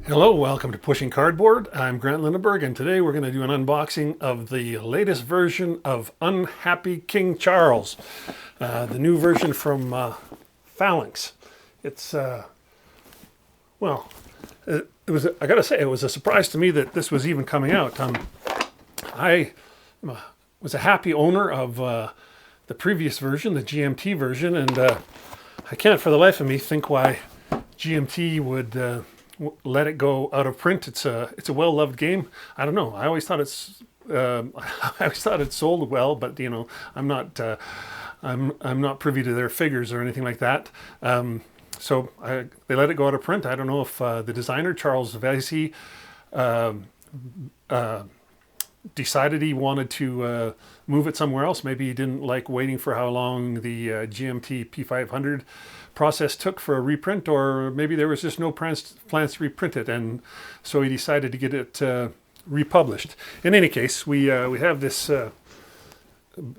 Hello, welcome to Pushing Cardboard. I'm Grant Lindenberg, and today we're going to do an unboxing of the latest version of Unhappy King Charles, the new version from Phalanx. It's well, it was. I got to say, it was a surprise to me that this was even coming out. I was a happy owner of the previous version, the GMT version, and I can't for the life of me think why GMT would let it go out of print. It's a well-loved game. I don't know. I always thought I always thought it sold well, but I'm not privy to their figures or anything like that. So they let it go out of print. I don't know if the designer Charles Vesey decided he wanted to move it somewhere else. Maybe he didn't like waiting for how long the GMT P500 process took for a reprint, or maybe there was just no plans to reprint it, and so he decided to get it republished. In any case, we have this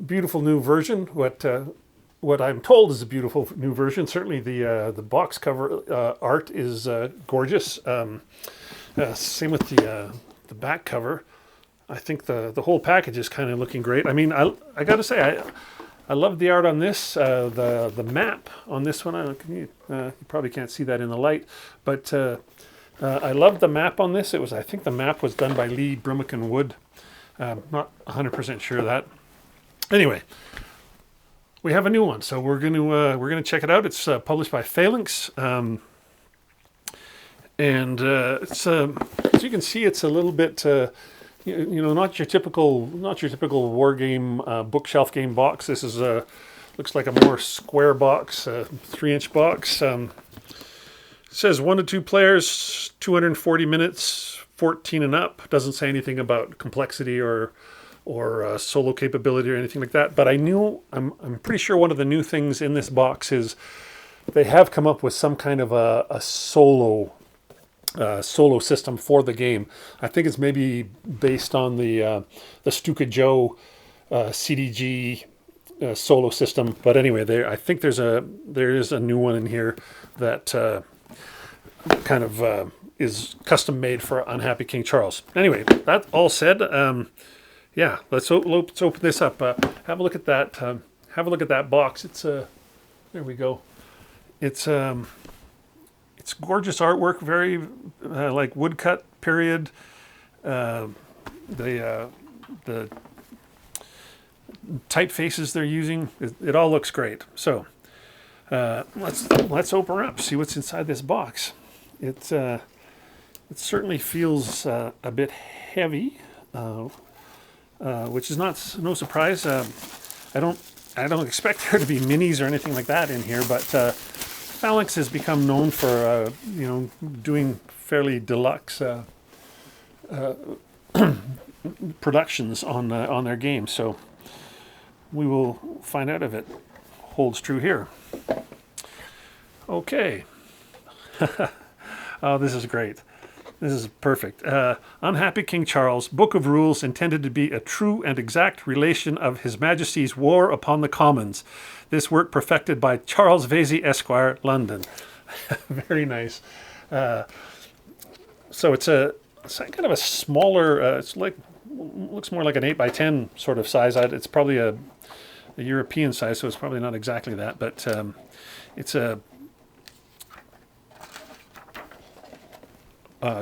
beautiful new version. What I'm told is a beautiful new version. Certainly the box cover art is gorgeous. Same with the back cover. I think the whole package is kind of looking great. I mean, I got to say, I love the art on this. The map on this one, you probably can't see that in the light, but I love the map on this. I think the map was done by Lee Brimacon Wood. Not 100% sure of that. Anyway, we have a new one, so we're gonna check it out. It's published by Phalanx, and it's as you can see, it's a little bit. Not your typical war game bookshelf game box. This is looks like a more square box, 3-inch box. It says 1 to 2 players, 240 minutes, 14 and up. Doesn't say anything about complexity or solo capability or anything like that. But I'm pretty sure one of the new things in this box is they have come up with some kind of a solo system for the game. I think it's maybe based on the Stuka Joe CDG solo system. But anyway, I think there is a new one in here that kind of is custom made for Unhappy King Charles. Anyway, that all said, yeah, let's open this up. Have a look at that. Have a look at that box. It's there we go. It's gorgeous artwork, very like woodcut period. The typefaces they're using, it all looks great. So let's open up, see what's inside this box. It certainly feels a bit heavy, which is no surprise. I don't expect there to be minis or anything like that in here, but Phalanx has become known for doing fairly deluxe productions on their games. So we will find out if it holds true here. Okay. Oh, this is great. This is perfect. Unhappy King Charles, Book of Rules intended to be a true and exact relation of His Majesty's War upon the Commons. This work perfected by Charles Vesey, Esquire, London. Very nice. So it's kind of a smaller, looks more like an 8x10 sort of size. It's probably a European size, so it's probably not exactly that, but it's a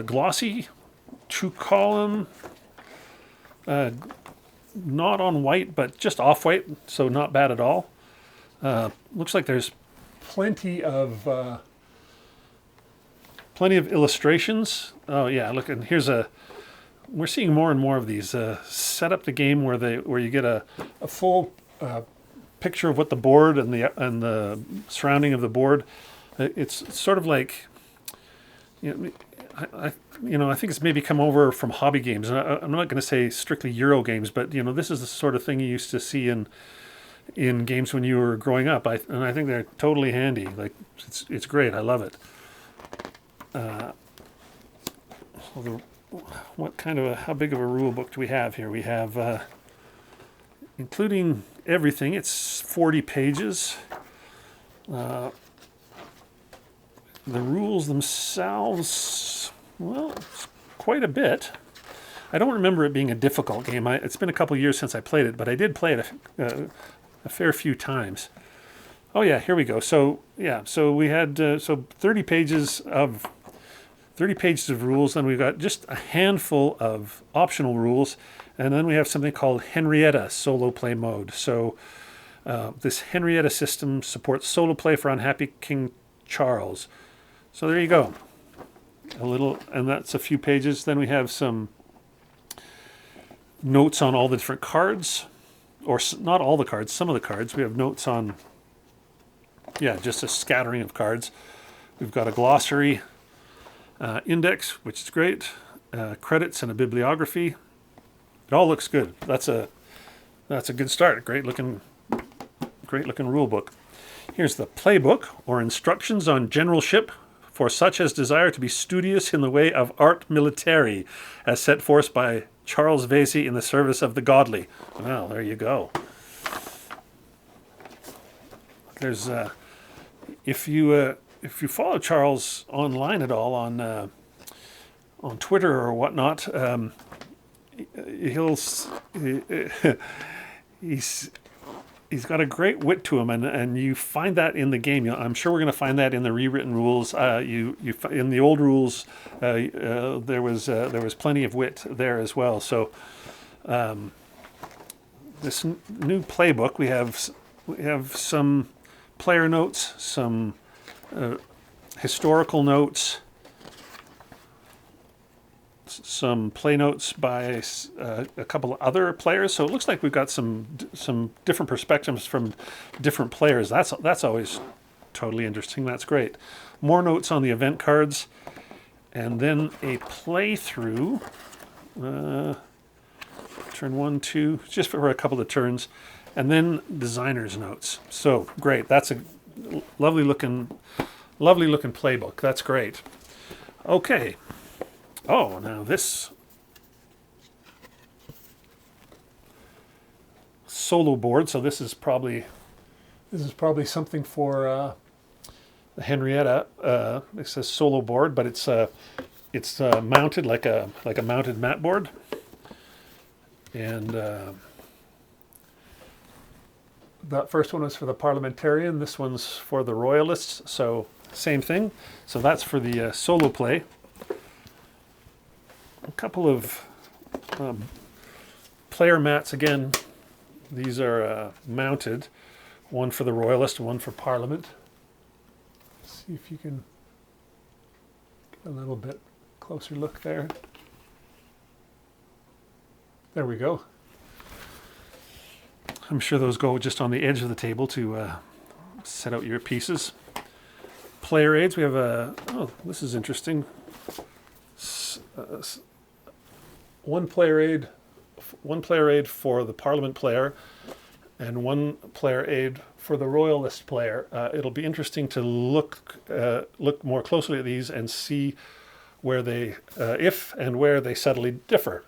glossy, true column, not on white, but just off-white, so not bad at all. Looks like there's plenty of illustrations. Oh yeah, look, and we're seeing more and more of these. Set up the game where you get a full picture of what the board and the surrounding of the board. It's sort of like, I think it's maybe come over from hobby games. And I'm not going to say strictly Euro games, but this is the sort of thing you used to see in games when you were growing up. And I think they're totally handy. Like it's great. I love it. How big of a rule book do we have here? We have, including everything, it's 40 pages. The rules themselves, Well, quite a bit. I don't remember it being a difficult game. It's been a couple years since I played it, but I did play it a fair few times. Oh yeah, here we go. So yeah, so we had 30 pages of rules. Then we've got just a handful of optional rules, and then we have something called Henrietta solo play mode. So this Henrietta system supports solo play for unhappy King Charles. So there you go. And that's a few pages. Then we have some notes on all the different cards, or not all the cards, some of the cards. We have notes on, just a scattering of cards. We've got a glossary, index, which is great, credits and a bibliography. It all looks good. That's a good start. Great looking rule book. Here's the playbook, or instructions on generalship for such as desire to be studious in the way of art military, as set forth by Charles Vasey in the service of the godly. Well, there you go. There's if you follow Charles online at all on Twitter or whatnot, he's got a great wit to him, and you find that in the game. I'm sure we're going to find that in the rewritten rules. In the old rules, there was plenty of wit there as well. So this new playbook, we have some player notes, some historical notes, some play notes by a couple of other players. So it looks like we've got some different perspectives from different players. That's always totally interesting. That's great. More notes on the event cards, and then a playthrough. Turn 1, 2, just for a couple of turns, and then designer's notes. So great. That's a lovely looking playbook. That's great. Okay. Oh, now this solo board. So this is probably something for the Henrietta. It says solo board, but it's mounted like a mounted mat board, and that first one was for the parliamentarian. This one's for the royalists. So same thing. So that's for the solo play. A couple of player mats again. These are mounted. One for the royalist, one for parliament. Let's see if you can get a little bit closer look there. There we go. I'm sure those go just on the edge of the table to set out your pieces. Player aids. We have this is interesting. One player aid for the Parliament player, and one player aid for the Royalist player. It'll be interesting to look more closely at these and see where they, if and where they subtly differ.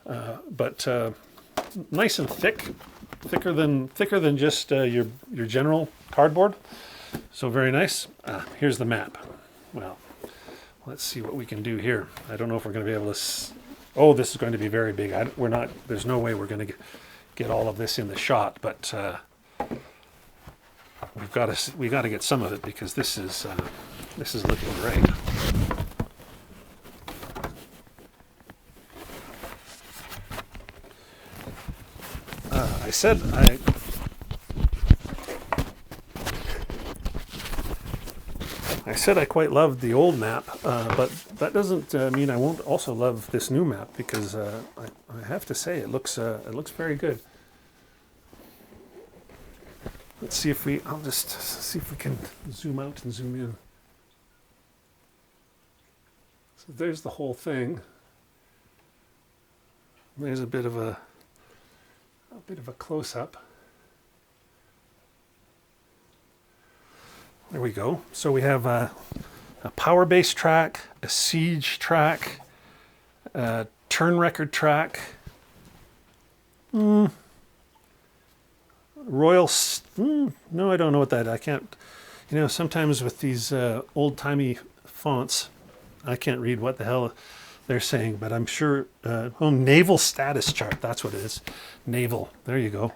But nice and thicker than just your general cardboard. So very nice. Here's the map. Well, let's see what we can do here. I don't know if we're going to be able to. Oh, this is going to be very big. We're not. There's no way we're going to get all of this in the shot, but we got to get some of it, because this is looking great. I said I quite loved the old map, but that doesn't mean I won't also love this new map, because I have to say it looks very good. Let's see if I'll just see if we can zoom out and zoom in. So there's the whole thing. There's a bit of a close-up. There we go. So we have a power-based track, a siege track, a turn record track, no, I don't know what that. I can't. Sometimes with these old-timey fonts, I can't read what the hell they're saying, but I'm sure. Naval status chart. That's what it is. Naval. There you go.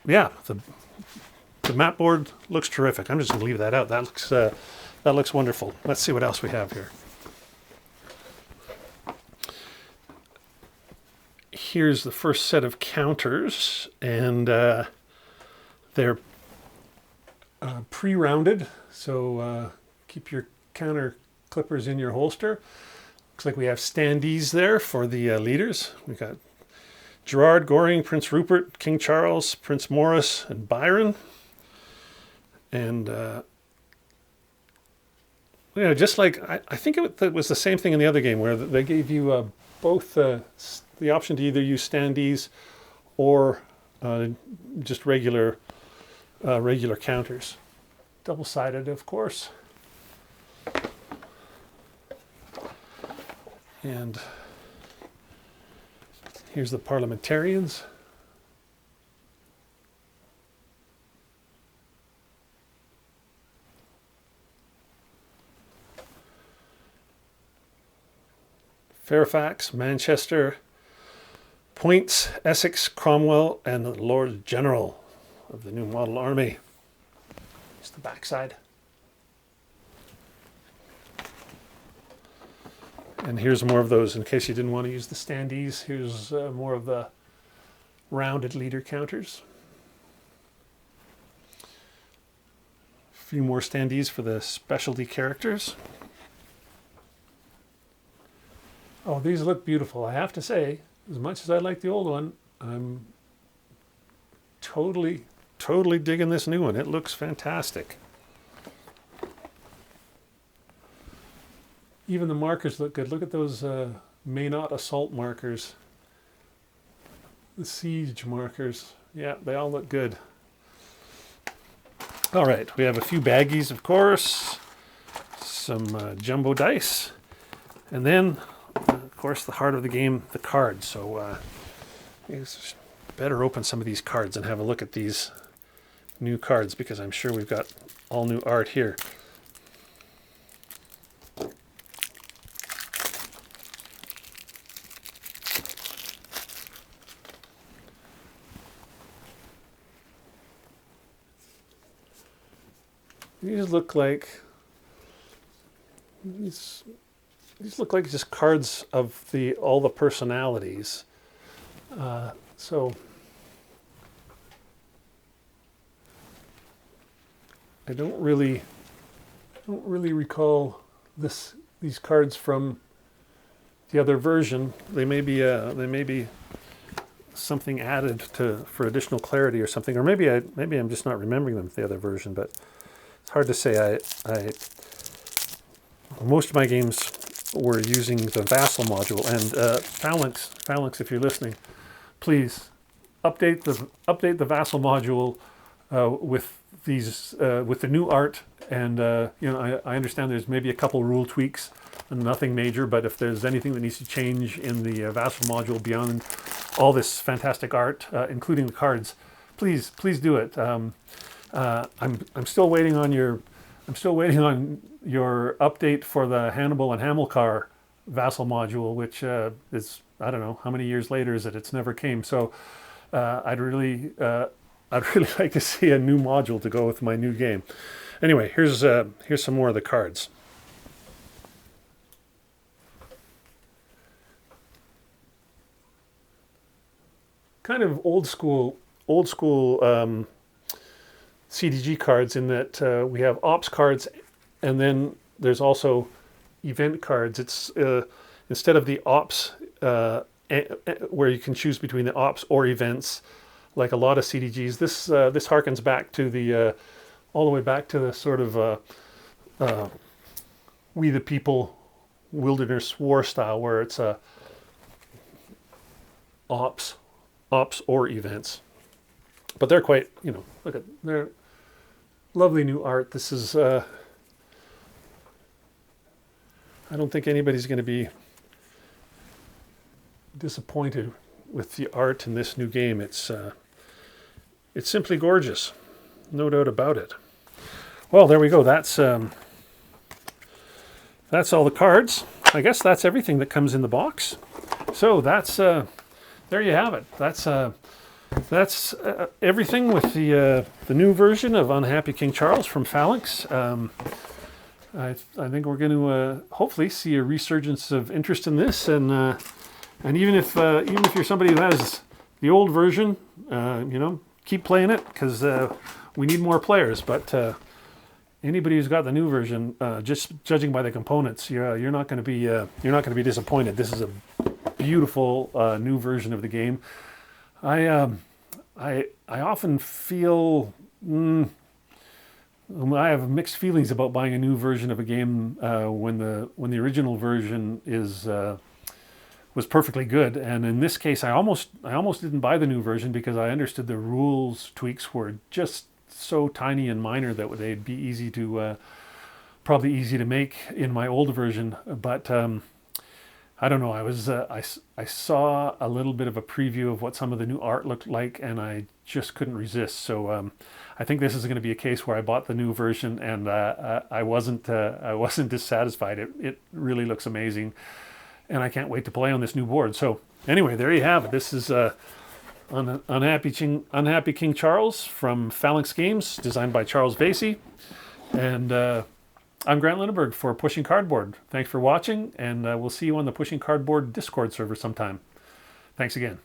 Yeah, the map board looks terrific. I'm just going to leave that out. That looks wonderful. Let's see what else we have here. Here's the first set of counters, and they're pre-rounded, so keep your counter clippers in your holster. Looks like we have standees there for the leaders. We've got Gerard, Goring, Prince Rupert, King Charles, Prince Maurice, and Byron. And just like, I think it was the same thing in the other game where they gave you both the option to either use standees or just regular counters. Double-sided, of course. And here's the parliamentarians. Fairfax, Manchester, Points, Essex, Cromwell, and the Lord General of the new model army. Here's the backside. And here's more of those in case you didn't want to use the standees. Here's more of the rounded leader counters. A few more standees for the specialty characters. Oh, these look beautiful. I have to say, as much as I like the old one, I'm totally digging this new one. It looks fantastic. Even the markers look good. Look at those Maynot assault markers. The siege markers. Yeah, they all look good. All right, we have a few baggies, of course. Some jumbo dice. And then, of course, the heart of the game, the cards. So better open some of these cards and have a look at these new cards because I'm sure we've got all new art here. These look like just cards of all the personalities. So I don't really recall these cards from the other version. They may be something added for additional clarity or something, or maybe I'm just not remembering them the other version. But it's hard to say. Most of my games were using the Vassal module, and Phalanx, if you're listening, please update the Vassal module with the new art. And I understand there's maybe a couple rule tweaks and nothing major, but if there's anything that needs to change in the Vassal module beyond all this fantastic art, including the cards, please do it. I'm still waiting on your update for the Hannibal and Hamilcar Vassal module, which is, I don't know how many years later is it? It's never came. So I'd really like to see a new module to go with my new game. Anyway, here's some more of the cards. Kind of old school CDG cards in that we have ops cards, and then there's also event cards. It's instead of the ops where you can choose between the ops or events, like a lot of CDGs. This harkens back to all the way back to the sort of We the People Wilderness War style, where it's ops or events. But they're quite, look at their lovely new art. This is, I don't think anybody's going to be disappointed with the art in this new game. It's simply gorgeous, no doubt about it. Well, there we go. That's That's all the cards. I guess that's everything that comes in the box. So that's there you have it. That's everything with the new version of Unhappy King Charles from Phalanx. I think we're going to hopefully see a resurgence of interest in this, and even if you're somebody who has the old version, keep playing it, because we need more players. But anybody who's got the new version, just judging by the components, you're not going to be disappointed. This is a beautiful new version of the game. I often feel I have mixed feelings about buying a new version of a game when the original version was perfectly good. And in this case, I almost didn't buy the new version because I understood the rules tweaks were just so tiny and minor that they'd be easy to probably easy to make in my old version. But I don't know. I saw a little bit of a preview of what some of the new art looked like, and I just couldn't resist. So I think this is going to be a case where I bought the new version, and I wasn't dissatisfied. It really looks amazing, and I can't wait to play on this new board. So anyway, there you have it. This is Unhappy King Charles from Phalanx Games, designed by Charles Vasey, and I'm Grant Lindenberg for Pushing Cardboard. Thanks for watching, and we'll see you on the Pushing Cardboard Discord server sometime. Thanks again.